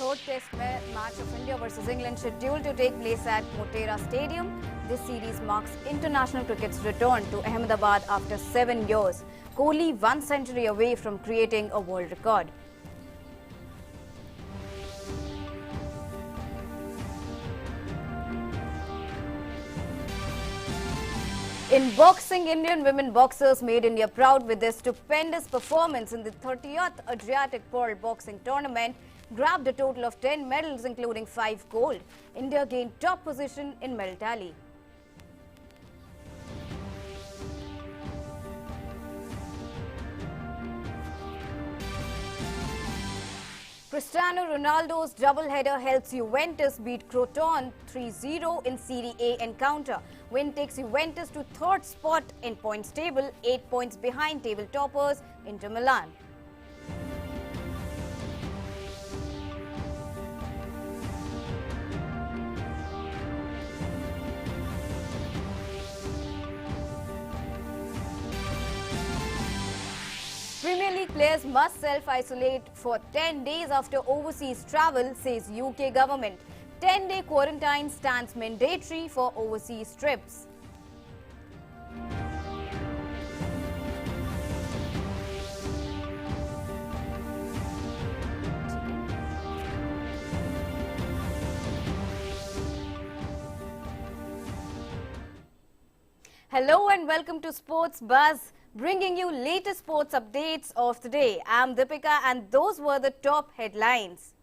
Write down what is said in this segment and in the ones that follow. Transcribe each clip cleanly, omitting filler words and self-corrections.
third test match of India versus England scheduled to take place at Motera Stadium. This series marks international cricket's return to Ahmedabad after 7 years. Kohli 1 century away from creating a world record. In boxing, Indian women boxers made India proud with their stupendous performance in the 30th Adriatic Pearl Boxing Tournament, grabbed a total of 10 medals including 5 gold. India gained top position in medal tally. Cristiano Ronaldo's double-header helps Juventus beat Crotone 3-0 in Serie A encounter. Win takes Juventus to third spot in points table, 8 points behind table toppers Inter Milan. Premier League players must self-isolate for 10 days after overseas travel, says UK government. 10-day quarantine stands mandatory for overseas trips. Hello and welcome to Sports Buzz, bringing you latest sports updates of the day. I'm Deepika and those were the top headlines.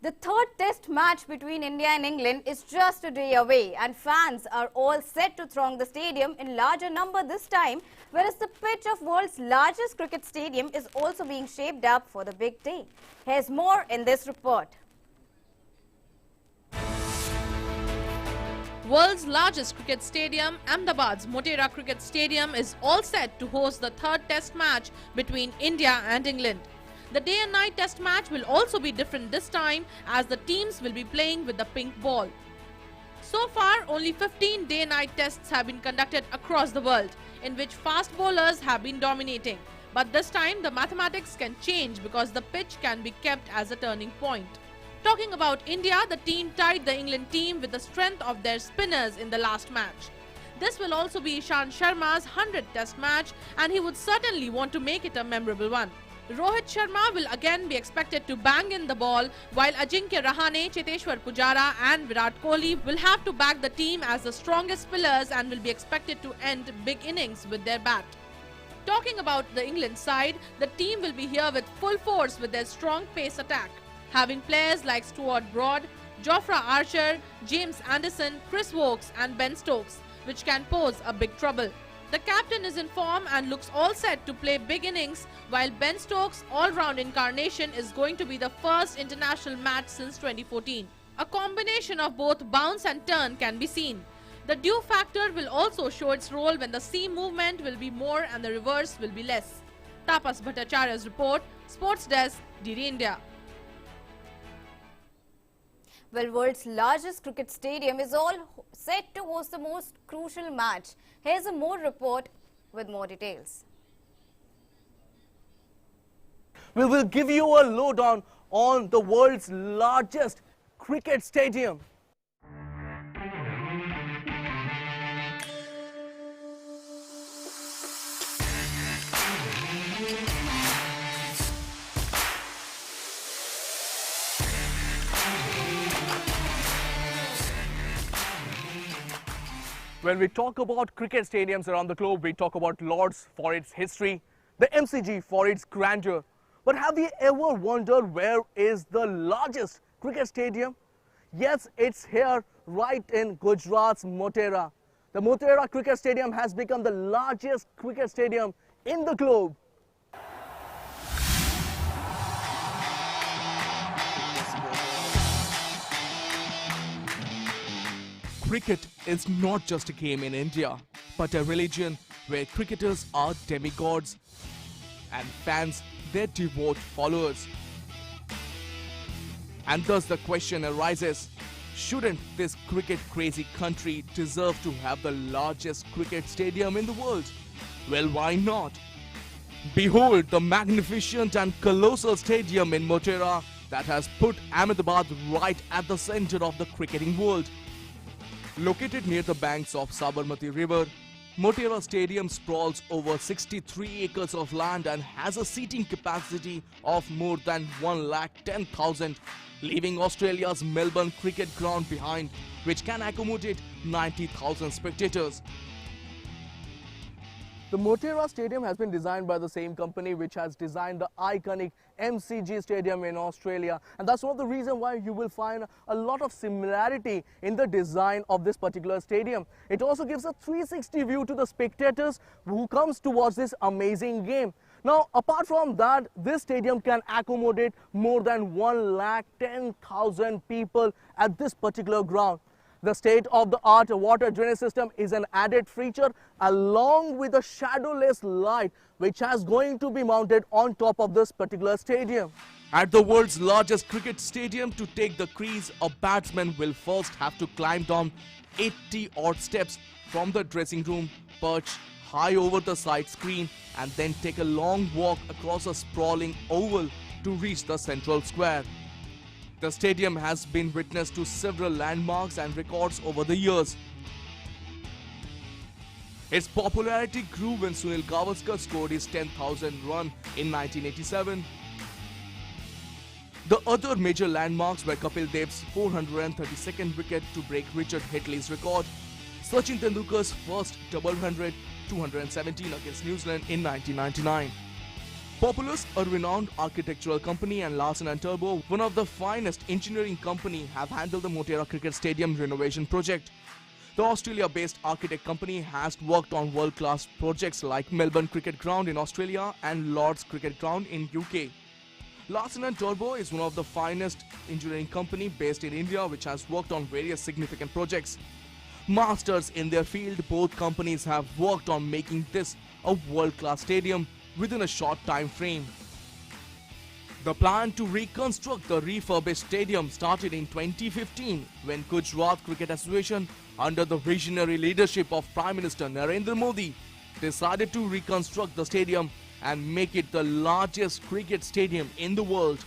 The third test match between India and England is just a day away and fans are all set to throng the stadium in larger number this time, whereas the pitch of world's largest cricket stadium is also being shaped up for the big day. Here's more in this report. World's largest cricket stadium, Ahmedabad's Motera Cricket Stadium, is all set to host the third test match between India and England. The day and night test match will also be different this time as the teams will be playing with the pink ball. So far, only 15 day-night tests have been conducted across the world, in which fast bowlers have been dominating. But this time, the mathematics can change because the pitch can be kept as a turning point. Talking about India, the team tied the England team with the strength of their spinners in the last match. This will also be Ishant Sharma's 100th test match and he would certainly want to make it a memorable one. Rohit Sharma will again be expected to bang in the ball, while Ajinkya Rahane, Cheteshwar Pujara and Virat Kohli will have to back the team as the strongest pillars and will be expected to end big innings with their bat. Talking about the England side, the team will be here with full force with their strong pace attack, having players like Stuart Broad, Jofra Archer, James Anderson, Chris Wokes and Ben Stokes, which can pose a big trouble. The captain is in form and looks all set to play big innings, while Ben Stokes' all-round incarnation is going to be the first international match since 2014. A combination of both bounce and turn can be seen. The dew factor will also show its role when the sea movement will be more and the reverse will be less. Tapas Bhattacharya's report, Sports Desk, DD India. Well, world's largest cricket stadium is all set to host the most crucial match. Here's a more report with more details. We will give you a lowdown on the world's largest cricket stadium. When we talk about cricket stadiums around the globe, we talk about Lord's for its history, the MCG for its grandeur. But have we ever wondered where is the largest cricket stadium? Yes, it's here right in Gujarat's Motera. The Motera Cricket Stadium has become the largest cricket stadium in the globe. Cricket is not just a game in India, but a religion where cricketers are demigods and fans their devout followers. And thus the question arises, shouldn't this cricket-crazy country deserve to have the largest cricket stadium in the world? Well, why not? Behold the magnificent and colossal stadium in Motera that has put Ahmedabad right at the center of the cricketing world. Located near the banks of Sabarmati River, Motera Stadium sprawls over 63 acres of land and has a seating capacity of more than 110,000, leaving Australia's Melbourne Cricket Ground behind, which can accommodate 90,000 spectators. The Motera Stadium has been designed by the same company which has designed the iconic MCG Stadium in Australia, and that's one of the reasons why you will find a lot of similarity in the design of this particular stadium. It also gives a 360 view to the spectators who comes to watch this amazing game. Now, apart from that, this stadium can accommodate more than 110,000 people at this particular ground. The state-of-the-art water drainage system is an added feature along with a shadowless light which is going to be mounted on top of this particular stadium. At the world's largest cricket stadium, to take the crease, a batsman will first have to climb down 80-odd steps from the dressing room, perch high over the side screen, and then take a long walk across a sprawling oval to reach the central square. The stadium has been witness to several landmarks and records over the years. Its popularity grew when Sunil Gavaskar scored his 10,000th run in 1987. The other major landmarks were Kapil Dev's 432nd wicket to break Richard Hetley's record, Sachin Tendulkar's first double hundred, 217 against New Zealand in 1999. Populous, a renowned architectural company, and Larsen & Toubro, one of the finest engineering company, have handled the Motera Cricket Stadium renovation project. The Australia-based architect company has worked on world-class projects like Melbourne Cricket Ground in Australia and Lord's Cricket Ground in UK. Larsen & Toubro is one of the finest engineering company based in India which has worked on various significant projects. Masters in their field, both companies have worked on making this a world-class stadium within a short time frame. The plan to reconstruct the refurbished stadium started in 2015 when Gujarat Cricket Association, under the visionary leadership of Prime Minister Narendra Modi, decided to reconstruct the stadium and make it the largest cricket stadium in the world.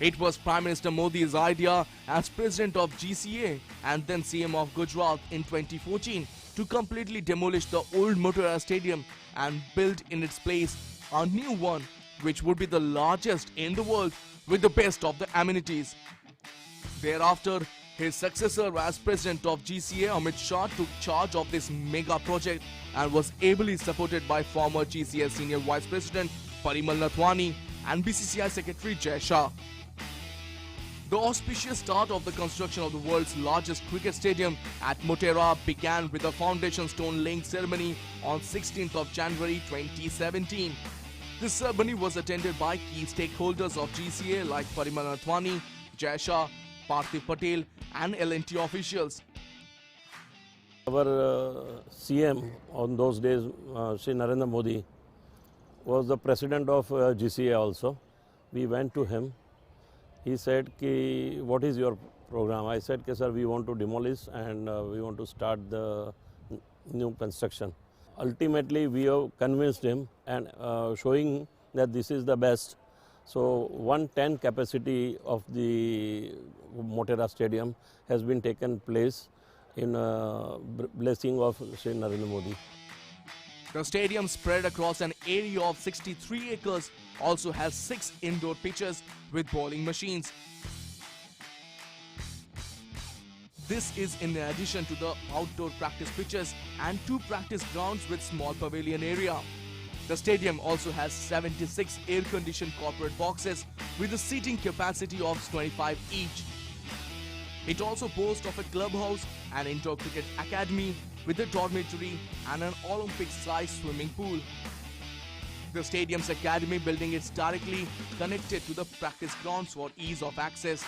It was Prime Minister Modi's idea as President of GCA and then CM of Gujarat in 2014 to completely demolish the old Motera Stadium and build in its place a new one which would be the largest in the world with the best of the amenities. Thereafter, his successor as President of GCA, Amit Shah, took charge of this mega project and was ably supported by former GCA Senior Vice President Parimal Nathwani and BCCI Secretary Jai Shah. The auspicious start of the construction of the world's largest cricket stadium at Motera began with a foundation stone laying ceremony on 16th of January 2017. This ceremony was attended by key stakeholders of GCA like Parimal Nathwani, Jai Shah, Parthif Patel and L&T officials. Our CM on those days, Shri Narendra Modi, was the president of GCA also. We went to him. He said, Ki, what is your program? I said, sir, we want to demolish and we want to start the new construction. Ultimately, we have convinced him and showing that this is the best. So 110 capacity of the Motera Stadium has been taken place in blessing of Shri Narendra Modi. The stadium, spread across an area of 63 acres, also has 6 indoor pitches with bowling machines. This is in addition to the outdoor practice pitches and 2 practice grounds with small pavilion area. The stadium also has 76 air-conditioned corporate boxes with a seating capacity of 25 each. It also boasts of a clubhouse, an indoor cricket academy with a dormitory and an Olympic-sized swimming pool. The stadium's academy building is directly connected to the practice grounds for ease of access.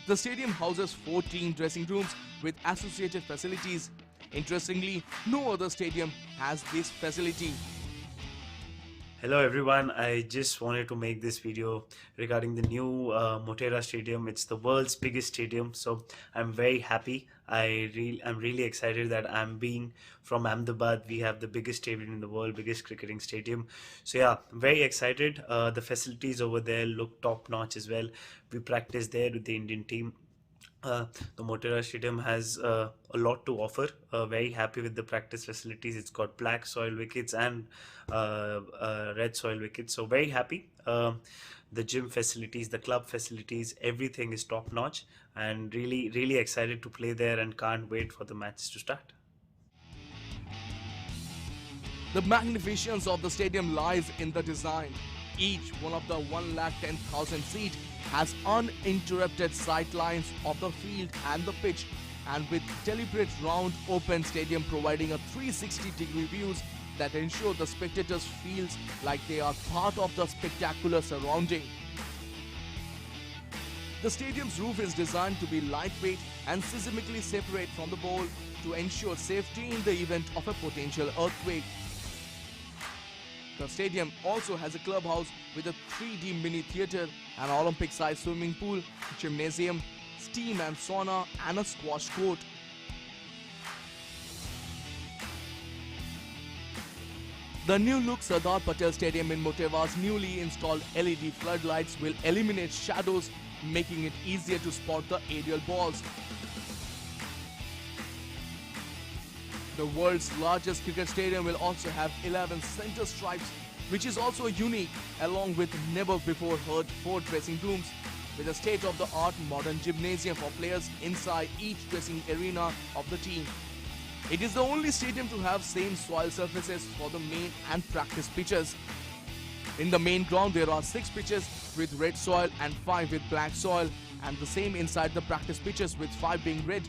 The stadium houses 14 dressing rooms with associated facilities. Interestingly, no other stadium has this facility. Hello everyone, I just wanted to make this video regarding the new Motera Stadium. It's the world's biggest stadium, so I'm very happy. I'm really excited that I'm being from Ahmedabad. We have the biggest stadium in the world, biggest cricketing stadium. So yeah, I'm very excited. The facilities over there look top notch as well. We practice there with the Indian team. Uh, the Motera Stadium has a lot to offer. Very happy with the practice facilities. It's got black soil wickets and red soil wickets. So very happy. The gym facilities, the club facilities, everything is top notch, and really excited to play there and can't wait for the matches to start. The magnificence of the stadium lies in the design. Each one of the 110,000 seat has uninterrupted sight lines of the field and the pitch, and with deliberate round open stadium providing a 360-degree views that ensure the spectators feels like they are part of the spectacular surrounding. The stadium's roof is designed to be lightweight and seismically separate from the ball to ensure safety in the event of a potential earthquake. The stadium also has a clubhouse with a 3D mini theatre, an Olympic-sized swimming pool, gymnasium, steam and sauna, and a squash court. The new look Sardar Patel Stadium in Moteva's newly installed LED floodlights will eliminate shadows, making it easier to spot the aerial balls. The world's largest cricket stadium will also have 11 center stripes, which is also unique, along with never-before-heard 4 dressing rooms, with a state-of-the-art modern gymnasium for players inside each dressing arena of the team. It is the only stadium to have same soil surfaces for the main and practice pitches. In the main ground, there are 6 pitches with red soil and 5 with black soil, and the same inside the practice pitches with 5 being red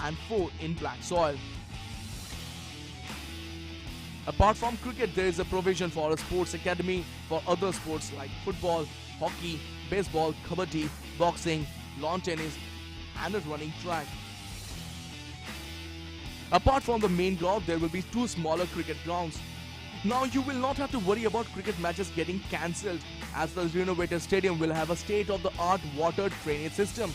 and 4 in black soil. Apart from cricket, there is a provision for a sports academy for other sports like football, hockey, baseball, kabaddi, boxing, lawn tennis, and a running track. Apart from the main ground, there will be 2 smaller cricket grounds. Now you will not have to worry about cricket matches getting cancelled, as the renovated stadium will have a state-of-the-art water drainage system.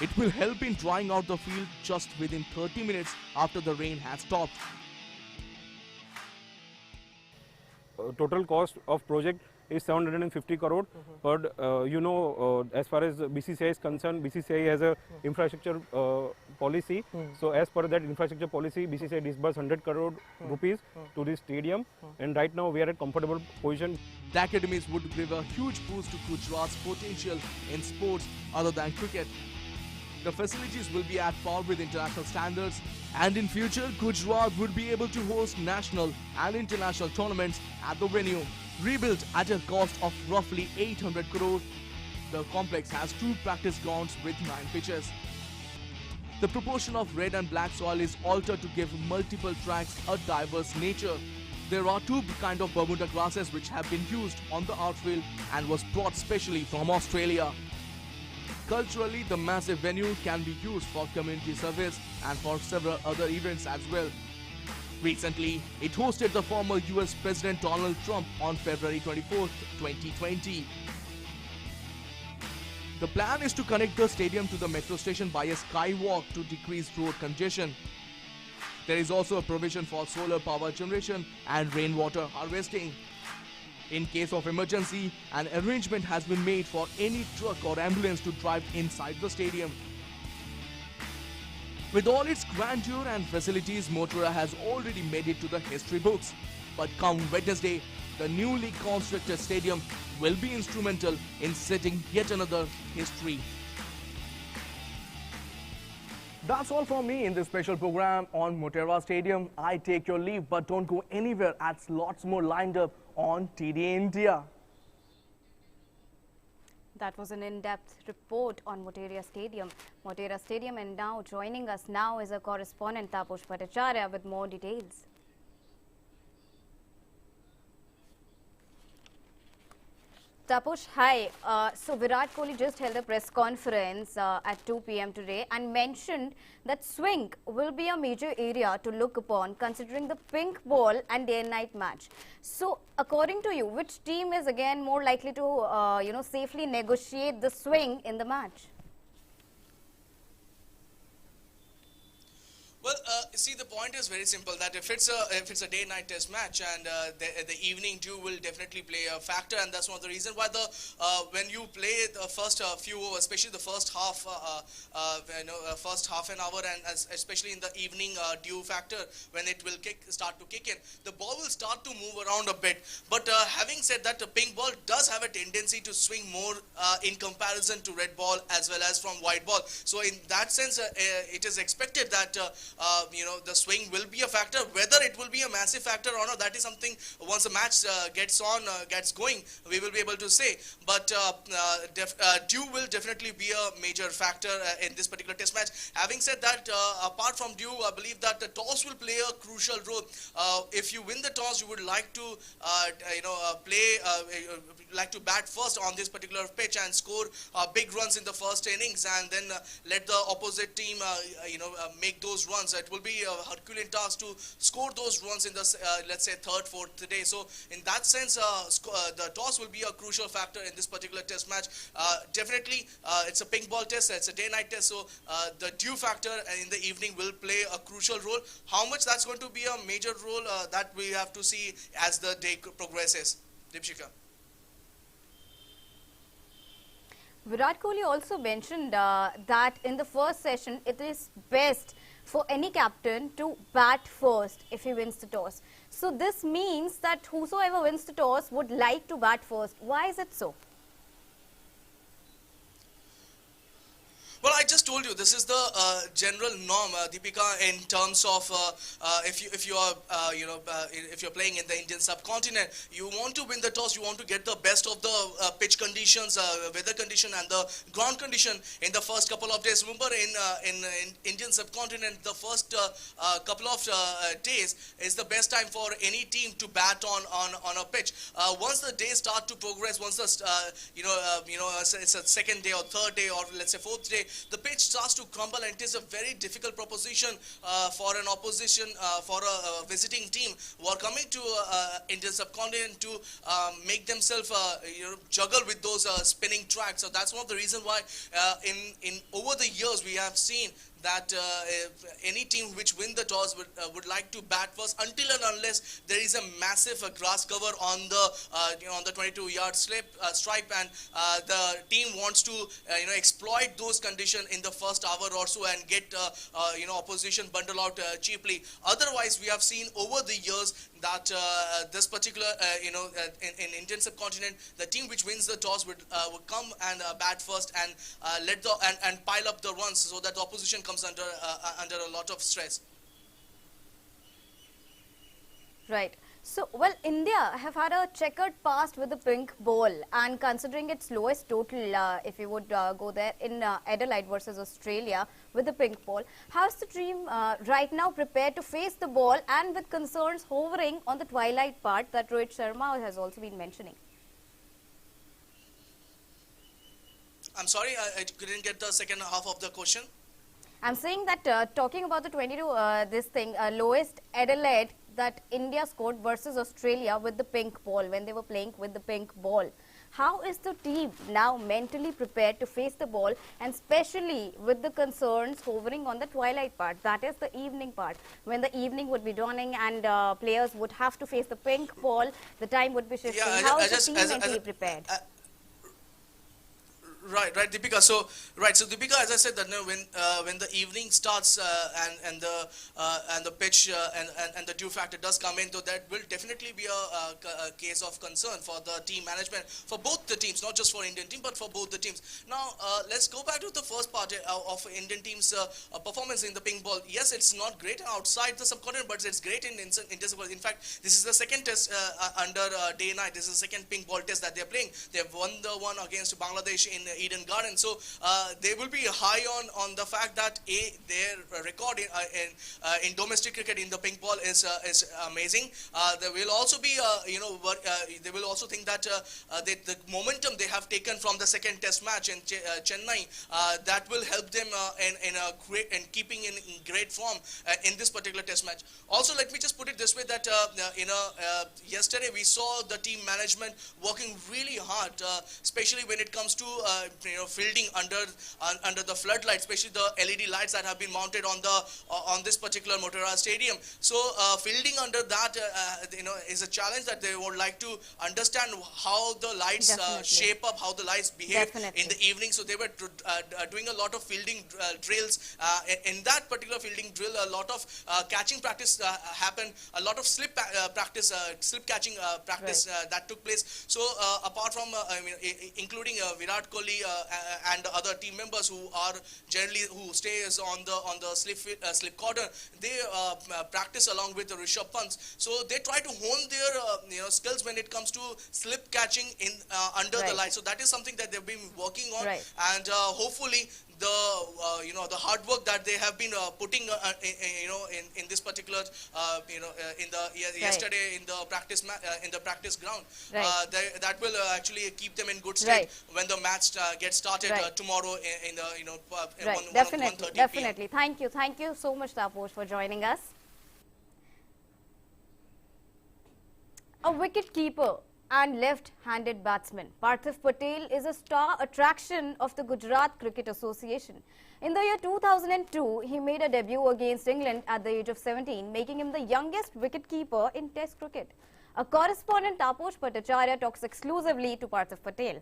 It will help in drying out the field just within 30 minutes after the rain has stopped. Total cost of project is 750 crore, but as far as BCCI is concerned, BCCI has a infrastructure policy. So as per that infrastructure policy, BCCI disbursed 100 crore rupees to this stadium, and right now we are at comfortable position. The academies would give a huge boost to Gujarat's potential in sports other than cricket. The facilities will be at par with international standards, and in future, Gujarat would be able to host national and international tournaments at the venue. Rebuilt at a cost of roughly 800 crore, the complex has 2 practice grounds with 9 pitches. The proportion of red and black soil is altered to give multiple tracks a diverse nature. There are 2 kinds of Bermuda grasses which have been used on the outfield and was brought specially from Australia. Culturally, the massive venue can be used for community service and for several other events as well. Recently, it hosted the former US President Donald Trump on February 24, 2020. The plan is to connect the stadium to the metro station by a skywalk to decrease road congestion. There is also a provision for solar power generation and rainwater harvesting. In case of emergency, an arrangement has been made for any truck or ambulance to drive inside the stadium. With all its grandeur and facilities, Motera has already made it to the history books. But come Wednesday, the newly constructed stadium will be instrumental in setting yet another history. That's all from me in this special program on Motera Stadium. I take your leave, but don't go anywhere, as lots more lined up on TD India. That was an in-depth report on Motera Stadium. Motera Stadium, and now joining us now is our correspondent Taposh Bhattacharya with more details. Tapush, hi. So Virat Kohli just held a press conference at 2 p.m. today and mentioned that swing will be a major area to look upon considering the pink ball and day and night match. So according to you, which team is again more likely to safely negotiate the swing in the match? Well, see, the point is very simple. That if it's a day-night test match, and the evening dew will definitely play a factor, and that's one of the reasons why when you play the first few overs, especially the first half, first half an hour, and especially in the evening dew factor, when it will start to kick in, the ball will start to move around a bit. But having said that, the pink ball does have a tendency to swing more in comparison to red ball as well as from white ball. So in that sense, it is expected that the swing will be a factor. Whether it will be a massive factor or not, that is something once the match gets going, we will be able to say. But dew will definitely be a major factor in this particular test match. Having said that, apart from dew, I believe that the toss will play a crucial role. If you win the toss, you would like to like to bat first on this particular pitch and score big runs in the first innings, and then let the opposite team make those runs. It will be a Herculean task to score those runs in the let's say third, fourth day. So in that sense, the toss will be a crucial factor in this particular test match. Definitely, it's a pink ball test, it's a day-night test, so the dew factor in the evening will play a crucial role. How much that's going to be a major role, that we have to see as the day progresses. Deepshika. Virat Kohli also mentioned that in the first session, it is best for any captain to bat first if he wins the toss. So this means that whosoever wins the toss would like to bat first. Why is it so? Well, I just told you this is the general norm, Deepika, in terms of if you're playing in the Indian subcontinent, you want to win the toss, you want to get the best of the pitch conditions, weather condition, and the ground condition in the first couple of days. Remember, in Indian subcontinent, the first couple of days is the best time for any team to bat on a pitch. Once the days start to progress, once it's a second day or third day or let's say fourth day, the pitch starts to crumble, and it is a very difficult proposition for an opposition, for a visiting team who are coming to Indian subcontinent to make themselves juggle with those spinning tracks. So that's one of the reasons why in over the years we have seen that any team which win the toss would like to bat first, until and unless there is a massive grass cover on the 22-yard stripe, and the team wants to exploit those conditions in the first hour or so and get opposition bundle out cheaply. Otherwise, we have seen over the years that this particular in Indian subcontinent, the team which wins the toss would come and bat first and and pile up the runs, so that the opposition comes under a lot of stress. Right. So, well, India have had a checkered past with the pink ball, and considering its lowest total, if you would go there, in Adelaide versus Australia with the pink ball, how's the team right now prepared to face the ball, and with concerns hovering on the twilight part that Rohit Sharma has also been mentioning? I'm sorry, I couldn't get the second half of the question. I'm saying that talking about the 22, lowest Adelaide that India scored versus Australia with the pink ball, when they were playing with the pink ball. How is the team now mentally prepared to face the ball, and especially with the concerns hovering on the twilight part, that is the evening part, when the evening would be dawning and players would have to face the pink ball, the time would be shifting. Yeah, how is the team mentally prepared? Right, Deepika. So Deepika, as I said, that when the evening starts and the pitch and the dew factor does come in, so that will definitely be a case of concern for the team management, for both the teams, not just for Indian team, but for both the teams. Now, let's go back to the first part of Indian team's performance in the pink ball. Yes, it's not great outside the subcontinent, but it's great in subcontinent. In fact, this is the second test under day and night. This is the second pink ball test that they're playing. They've won the one against Bangladesh in Eden Garden. So they will be high on the fact that their record in domestic cricket in the pink ball is amazing. There will also be they will also think that the momentum they have taken from the second test match in Chennai, that will help them in keeping in great form in this particular test match. Also, let me just put it this way, that yesterday we saw the team management working really hard, especially when it comes to fielding under the floodlights, especially the LED lights that have been mounted on this particular Motera Stadium. So fielding under that is a challenge that they would like to understand how the lights shape up, how the lights behave in the evening. So they were doing a lot of fielding drills. In that particular fielding drill, a lot of catching practice happened, a lot of slip catching practice that took place. So apart from including Virat Kohli and other team members who stays on the slip corner, they practice along with the Rishabh Pant. So they try to hone their skills when it comes to slip catching in under the light. So that is something that they've been working on, and hopefully the hard work that they have been putting in this particular yesterday in the practice ground, that will actually keep them in good state when the match gets started tomorrow in the Definitely. Thank you so much, Taposh, for joining us. A wicket keeper and left-handed batsman, Parthif Patel is a star attraction of the Gujarat Cricket Association. In the year 2002, he made a debut against England at the age of 17, making him the youngest wicket-keeper in Test cricket. A correspondent, Taposh Bhattacharya, talks exclusively to Parthif Patel.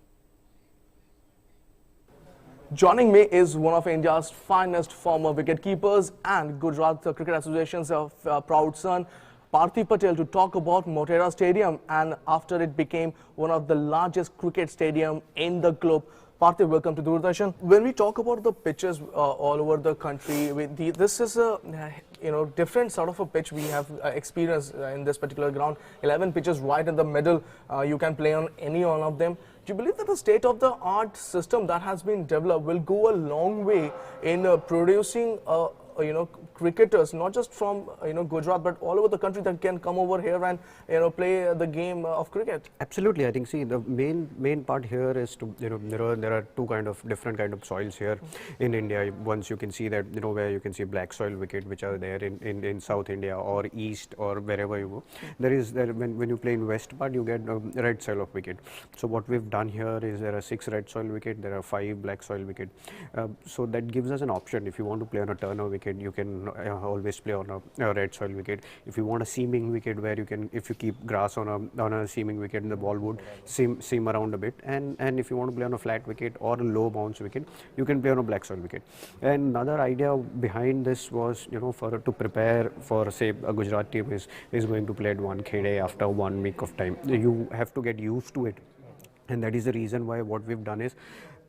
Joining me is one of India's finest former wicket-keepers and Gujarat Cricket Association's proud son, Parthif Patel, to talk about Motera Stadium, and after it became one of the largest cricket stadium in the globe. Parthif, welcome to Doordarshan. When we talk about the pitches all over the country, this is a different sort of a pitch we have experienced in this particular ground. 11 pitches right in the middle. You can play on any one of them. Do you believe that the state-of-the-art system that has been developed will go a long way in producing cricketers, not just from Gujarat, but all over the country, that can come over here and play the game of cricket? Absolutely. I think, see, the main part here is to there are two different kind of soils here in India. Once you can see that where you can see black soil wicket, which are there in South India or East or wherever you go. When you play in West part, you get red soil of wicket. So what we've done here is there are 6 red soil wicket, there are 5 black soil wicket. So that gives us an option. If you want to play on a turner wicket, you can always play on a red soil wicket. If you want a seaming wicket, where you can, if you keep grass on a seaming wicket, the ball would seam around a bit. And if you want to play on a flat wicket or a low bounce wicket, you can play on a black soil wicket. And another idea behind this was, to prepare for, say, a Gujarat team is going to play at Wankhede after 1 week of time. You have to get used to it. And that is the reason why what we've done is,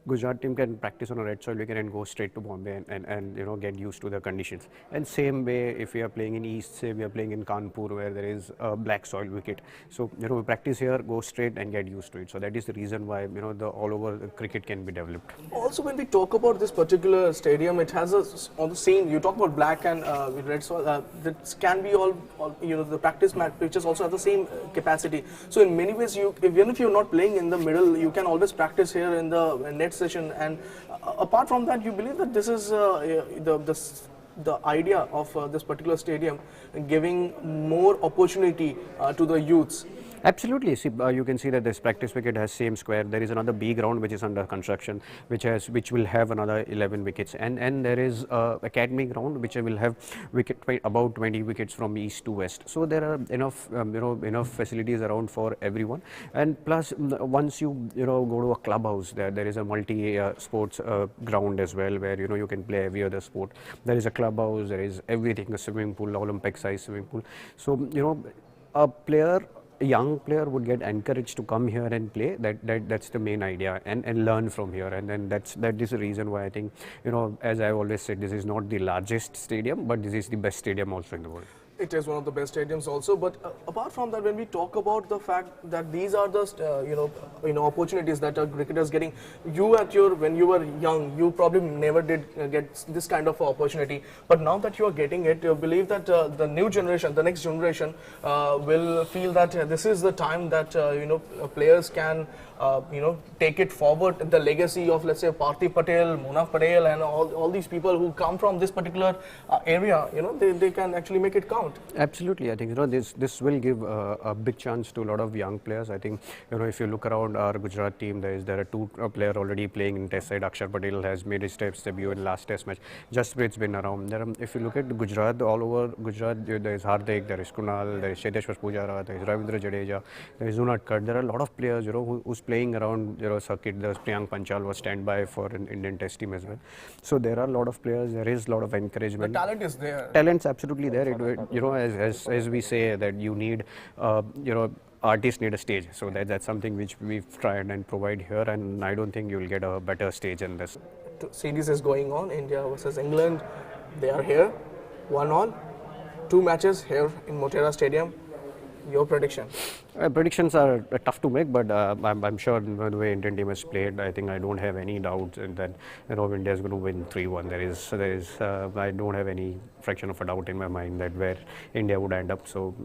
Gujarat team can practice on a red soil wicket and go straight to Bombay and get used to the conditions. And same way, if we are playing in East, say we are playing in Kanpur where there is a black soil wicket. So we practice here, go straight and get used to it. So that is the reason why the all over the cricket can be developed. Also, when we talk about this particular stadium, it has on the same. You talk about black and red soil. That can be all the practice match pitches also have the same capacity. So in many ways, even if you're not playing in the middle, you can always practice here in the net session. And apart from that, you believe that this is the idea of this particular stadium giving more opportunity to the youths? Absolutely. See, you can see that this practice wicket has same square. There is another B ground which is under construction, which will have another 11 wickets, and there is academy ground which will have about 20 wickets from east to west. So there are enough enough facilities around for everyone. And plus, once you go to a clubhouse, there is a multi sports ground as well, where you can play every other sport. There is a clubhouse, there is everything, a swimming pool, Olympic size swimming pool. So a young player would get encouraged to come here and play. That's the main idea, and learn from here. And then that is the reason why I think, as I always said, this is not the largest stadium, but this is the best stadium also in the world. It is one of the best stadiums also, but apart from that, when we talk about the fact that these are the opportunities that a cricketer is getting, when you were young, you probably never did get this kind of opportunity. But now that you are getting it, you believe that the new generation, the next generation, will feel that this is the time that players can take it forward. The legacy of, let's say, Parthif Patel, Munaf Patel, and all these people who come from this particular area, they can actually make it count. Absolutely, I think this will give a big chance to a lot of young players. I think if you look around our Gujarat team, there are two players already playing in Test side. Akshar Patel has made his debut in last Test match. Jasprit's been around. If you look at Gujarat, all over Gujarat, there is Hardik, there is Kunal, there is Cheteshwar Pujara, there is Ravindra Jadeja, there is Unat Kar. There are a lot of players who's playing around circuit. There's Priyank Panchal was standby for an Indian Test team as well. So there are a lot of players. There is a lot of encouragement. The talent is there. Talent's absolutely there. As we say that you need, artists need a stage. So that's something which we've tried and provide here, and I don't think you'll get a better stage than this. Series is going on, India versus England. They are here, 1-1, 2 matches here in Motera Stadium. Your prediction? Predictions are tough to make, but I'm sure the way Indian team has played, I think I don't have any doubts in that India is going to win 3-1. There is I don't have any fraction of a doubt in my mind that where India would end up. So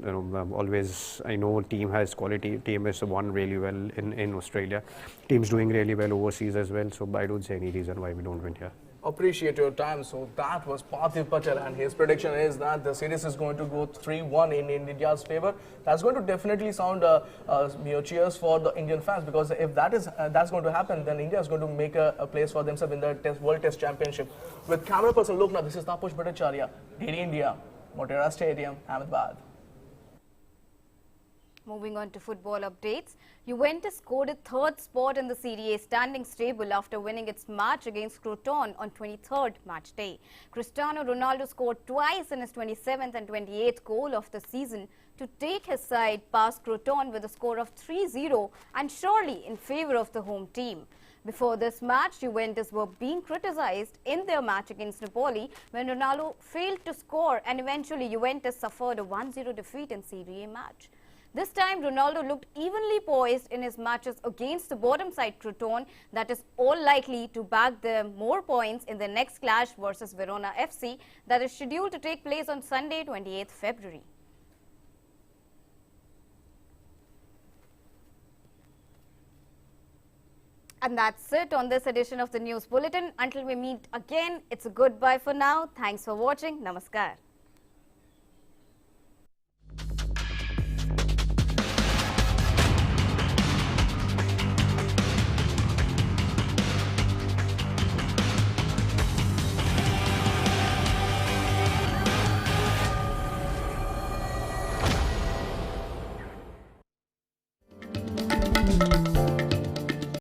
always I know team has quality. Team has won really well in Australia. Team's doing really well overseas as well. So I don't see any reason why we don't win here. Appreciate your time. So that was Parthif Patel, and his prediction is that the series is going to go 3-1 in India's favor. That's going to definitely sound cheers for the Indian fans, because if that's going to happen, then India is going to make a place for themselves in the World Test Championship. With camera person Loknath, this is Taposh Bhattacharya, DD India, Motera Stadium, Ahmedabad. Moving on to football updates, Juventus scored a third spot in the Serie A standings table after winning its match against Crotone on 23rd match day. Cristiano Ronaldo scored twice in his 27th and 28th goal of the season to take his side past Crotone with a score of 3-0 and surely in favour of the home team. Before this match, Juventus were being criticised in their match against Napoli when Ronaldo failed to score, and eventually Juventus suffered a 1-0 defeat in Serie A match. This time, Ronaldo looked evenly poised in his matches against the bottom side Crotone, that is all likely to bag them more points in their next clash versus Verona FC that is scheduled to take place on Sunday, 28th February. And that's it on this edition of the News Bulletin. Until we meet again, it's a goodbye for now. Thanks for watching. Namaskar.